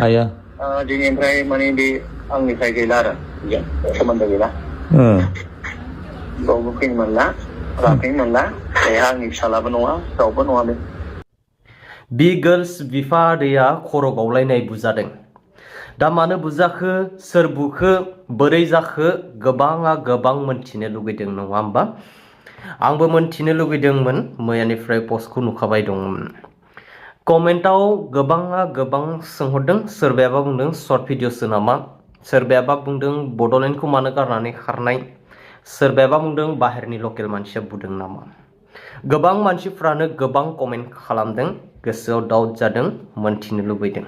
आया दिनैनिफ्राय माने बे आंनिफ्राय गैला आरो सोमोन्दो गैला बावबो फैनो मोनला लाफैनो मोनला बेहा आंनि फिसालाबो नङा रावबो नङा बे बि गार्ल्स बिफा आदैया खर' गावलायनाय बुजादों। दा मानो बुजाखो सोर बुखो बोरै जाखो गोबाङा गोबां मोनथिनो लुगैदों नङा होमबा? आंबो मोनथिनो लुगैदोंमोन मैयानिफ्राय पस्टखौ नुखाबाय दंमोन। कमेन्टआव गोबाङा गोबां सोंहरदों सोरबायाबा बुंदों सर्ट भिडिअसो नामा सोरबायाबा बुंदों बड'लेण्डखौ मानो गारनानै खारनाय सोरबायाबा बुंदों बाहेरनि लकेल मानसिया बुदों नामा गोबां मानसिफ्रानो गोबां कमेन्ट खालामदों गोसोआव डाउट जादों मोनथिनो लुबैदों।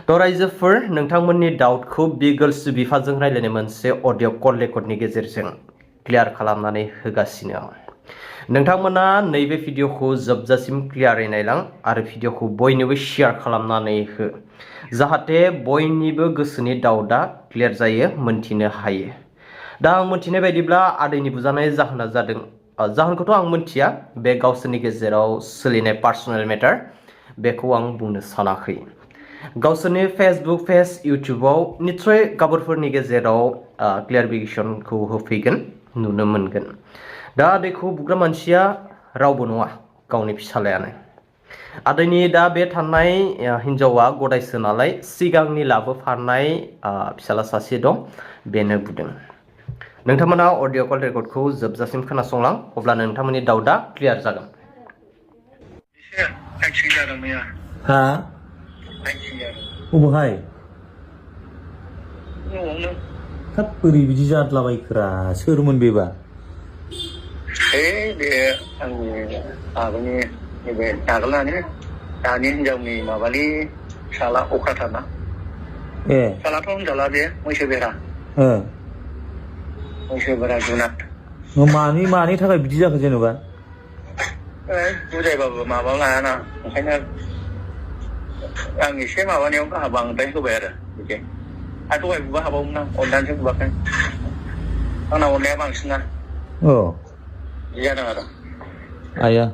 थ' रायजोफोर नोंथांमोननि डाउटखौ बि गार्ल्स बिफाजों रायलायनाय मोनसे अडिअ कल रेकर्डनि गेजेरजों क्लियार खालामनानै होगासिनो आं। नोंथांमोना नैबे भिडिअखौ जोबजासिम क्लियारै नायलां आरो भिडिअखौ बयनोबो शेयार खालामनानै हो जाहाथे बयनिबो गोसोनि डाउटआ क्लियार जायो मोनथिनो हायो। दा आं मोनथिनाय बायदिब्ला आदैनि बुजानाय जाहोना जादों जाहोनखौथ' आं मोनथिया बे गावसोरनि गेजेराव सोलिनाय पार्सनेल मेटार बेखौ आं बुंनो सानाखै। गावसोरनि फेसबुक पेज इउटुबाव निस्सय गाबोरफोरनि गेजेराव क्लियारिफिकेसनखौ होफैगोन नुनो मोनगोन। दा आदैखौ बुग्रा मानसिया रावबो नङा गावनि फिसालायानो। आदैनि दा बे थानाय हिनजावा गदायसो नालाय सिगांनि लाबोफानाय फिसाला सासे दं बेनो बुदों। नोंथांमोना अडिअ कल रेकर्डखौ जोबजासिम खोनासंलां अब्लानो नोंथांमोननि डाउटआ क्लियार जागोन। एक्सिडेन्ट जादों मैया हा एक्सिडेन्ट जादों अबहाय न'आवनो हाब बोरै बिदि जाद्लाबायखोरा सोरमोन बेबा बे आंनि आगोलनि नैबे आगोलनानो दानि हिनजावनि माबानि फिसाला अख्राथारना फिसालाथ' होनजाला बे मैसो बेरा जुनाद मानि थाखाय बिदि जाखो जेनेबा बुजायबाबो माबा लायाना ओंखायनो आं एसे माबानायाव गाहा बांद्राय होबाय आरो बिदि आरो दहाय बुबा हाबावोमोन आं अननानैसो बुवाखै आंना अननाया बांसिना बिदि जादों आरो आया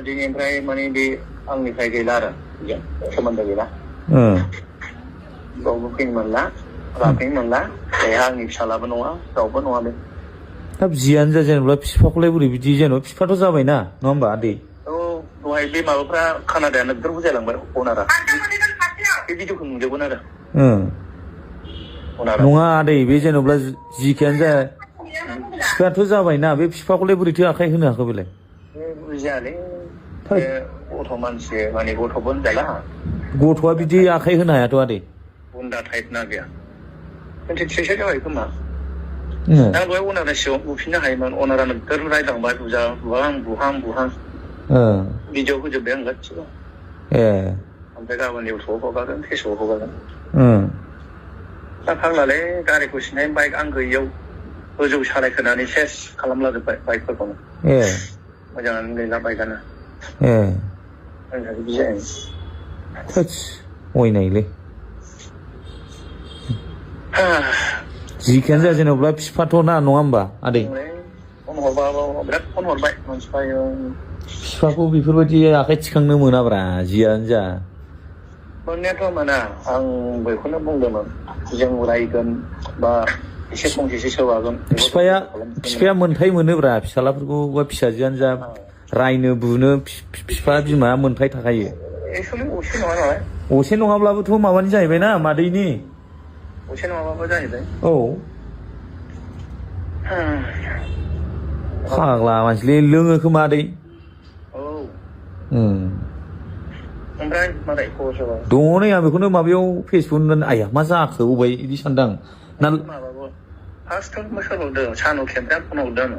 दिनैनिफ्राय माने बे आंनिफ्राय गैला आरो सोमोन्दो गैला बावबो फैनो मोनला लाफैनो मोनला बेहा आंनि फिसालाबो नङा रावबो नङा बे हाब जियानो जा जेनेबा बिफाखौलाय बोरै बिदि जेनेबा बिफाथ' जाबायना नङा होमबा आदै दहाय बे माबाफ्रा कानाडाया नोगोर बुजायलांबाय अनारा बे भिडिअखौ नुजोबगोन आरो नङा आदै बे जेनेबा जिखियानो जा बिफायाथ' जाबायना बे बिफाखौलाय बोरैथो आखाइ होनो हाखो बेलाय बुजियालै गथ' मानसि माने गथ'बो होनजाला गथ'आ बिदि आखाइ होनो हायाथ' आदै गुन्दा टाइप ना गैया ट्रेक्टर जाबाय खोमा दा दहाय अनारनि सिगाङाव बुफिननो हायोमोन अनारा नोगोर रायलांबाय बुहां भिडिअ होजोब्बाय आं गासिबो ओमफ्राय गाबोन इउटुबाव हगारगोन फेसबुकाव हगारगोन दा फाग्लालै गारिखौ सिनाय बाइक आं गैयियाव गोजौ सालायखोनानै सेस खालामलाजोब्बाय बाइकफोरखौनो मोजाङानो गैला बाइकआनो बिदि जायो अयनायलै जिखियानो जाया जेनेबा बिफाथ' ना नङा होमबा आदै फन हरबाबो बिराद फन हरबाय मानसिफ्रा बिफाखौ बेफोरबायदि आखाइ थिखांनो मोनाब्रा जियानो जा मोननायाथ' मोना आं बेखौनो बुंदोंमोन जों रायगोन बा एसे फंसेसो सोबागोन बिफाया मोन्थाय मोनोब्रा फिसालाफोरखौ बा फिसाजोआनो जा रायनो बुनो बिफा बिमाया मोन्थाय थाखायो असे नङा नालाय असे नङाब्लाबोथ' माबानि जाहैबायना मादैनि असे नङाबाबो जाहैबाय फाग्ला मानसिलै लोङो खोमा आदै ओमफ्राय मारै खबर सबर दङ नै आं बेखौनो माबायाव फेसबुक आया मा जाखो अबाय बिदि सानदां ना माबाबो फार्स्टआव सोरहरदों सानु खेमफ्रा फन हरदों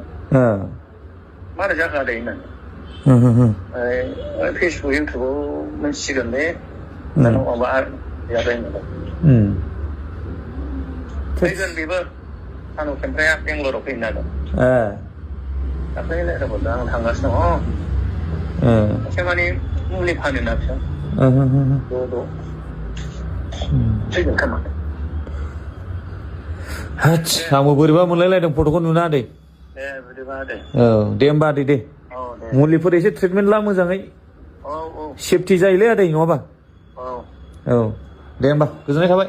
मारै जाखो आदै होननानै फेसबुक इउटुबाव मोनसिगोनलै माबा जाबाय फैगोन बेबो सानु खेमफ्राया बेंगलराव फैनो नागिरदों दाख्लै रायज्लायहरदों आं थांगासिनो दङ एसे माने मुलि फानो ना फिसा फैगोन खोमा आंबो बोरैबा मोनलायलायदों फट'खौ नुना आदै दे होमबा आदै दे मुलिफोर एसे ट्रिटमेन्ट ला मोजाङै सेफटि जायोलै आदै नङाबा दे होमबा गोजोननाय थाबाय